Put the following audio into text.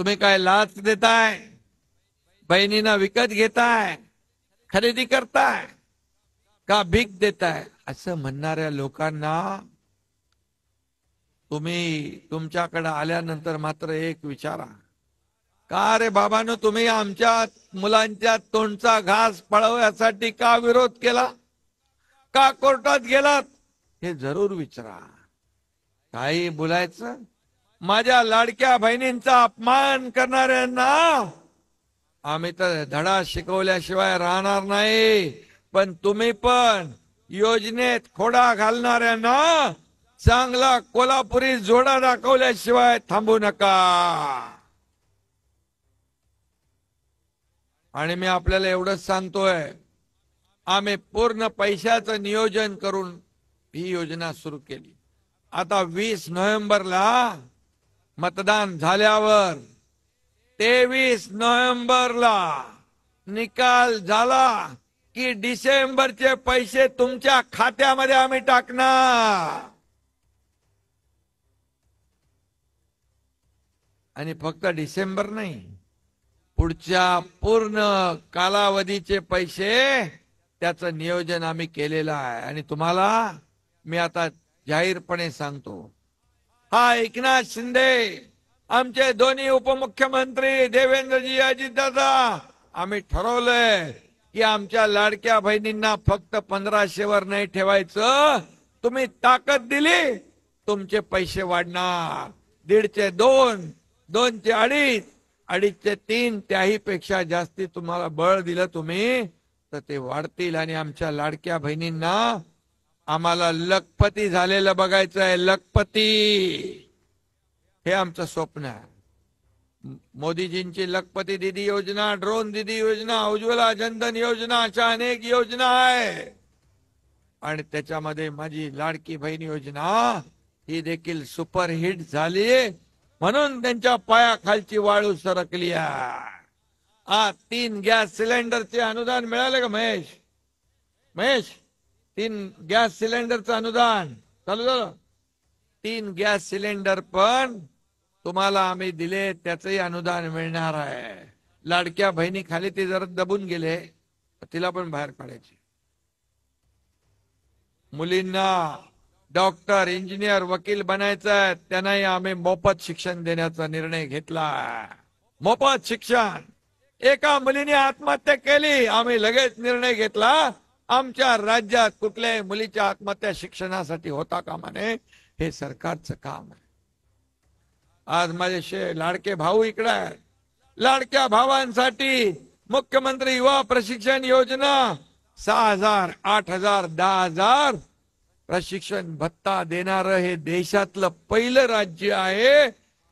तुम्ही काय लाच देताय, बहिणींना विकत घेताय, खरेदी करताय का भीक देताय, असं म्हणणाऱ्या लोकांना तुम्ही तुमच्याकडे आल्यानंतर मात्र एक विचारा, का रे बाबांनो तुम्ही आमच्या मुलांच्या तोंडचा घास पळवण्यासाठी का विरोध केला, का कोर्टात गेलात, हे जरूर विचारा. काही बोलायचं, माझ्या लाडक्या बहिणींचा अपमान करणाऱ्यांना आम्ही तर धडा शिकवल्याशिवाय राहणार नाही, पण तुम्ही पण योजनेत खोडा घालणाऱ्यांना चांगला कोल्हापुरी जोडा दाखवल्याशिवाय थांबू नका. आणि मी आपल्याला एवढंच सांगतोय, आम्ही पूर्ण पैशाचं नियोजन करून ही योजना सुरू केली. आता 20 नोव्हेंबरला मतदान झाल्यावर 23 नोव्हेंबरला निकाल झाला की डिसेंबरचे पैसे तुमच्या खात्यामध्ये आम्ही टाकणार. आणि फक्त डिसेंबर नाही, पुढच्या पूर्ण कालावधीचे पैसे त्याचं नियोजन आम्ही केलेलं आहे. आणि तुम्हाला मी आता जाहीरपणे सांगतो, हा एकनाथ शिंदे, आमचे दोन्ही उपमुख्यमंत्री देवेंद्रजी, अजितदादा, आम्ही ठरवलंय की आमच्या लाडक्या बहिणींना फक्त 1500 वर नाही ठेवायचं. तुम्ही ताकद दिली, तुमचे पैसे वाढणार. 1.5चे 2, 2चे 2.5, 2.5चे 3, त्याही पेक्षा जास्ती तुम्हाला बळ दिलं तुम्ही तर ते वाढतील. आणि आमच्या लाडक्या बहिणींना आम्हाला लखपती झालेलं बघायचं आहे. लखपती हे आमचं स्वप्न आहे. मोदीजींची लखपती दीदी योजना, ड्रोन दीदी योजना, उज्ज्वला जनधन योजना, अशा अनेक योजना आहे. आणि त्याच्यामध्ये माझी लाडकी बहीण योजना ही देखील सुपरहिट झाली, म्हणून त्यांच्या पायाखालची वाळू सरकली आहे. 3 गॅस सिलेंडरचे अनुदान मिळाले का महेश? 3 गॅस सिलेंडरचं अनुदान चालू झालं. 3 गॅस सिलेंडर पण तुम्हाला आम्ही दिले, त्याचंही अनुदान मिळणार आहे. लाडक्या बहिणी खाली ते जरा दबून गेले, तिला पण बाहेर काढायचे. मुलींना डॉक्टर, इंजिनियर, वकील बनायचं आहे, त्यांनाही आम्ही मोफत शिक्षण देण्याचा निर्णय घेतला. मोफत शिक्षण. एका मुलीने आत्महत्या केली, आम्ही लगेच निर्णय घेतला, आमच्या राज्यात कुठल्याही मुलीच्या आत्महत्या शिक्षणासाठी होता कामा नये. हे सरकारचं काम आहे. आज माझे लाडके भाऊ इकडे आहेत. लाडक्या भावांसाठी मुख्यमंत्री युवा प्रशिक्षण योजना 6,000, 8,000, 10,000 प्रशिक्षण भत्ता देणारं हे देशातलं पहिलं राज्य आहे.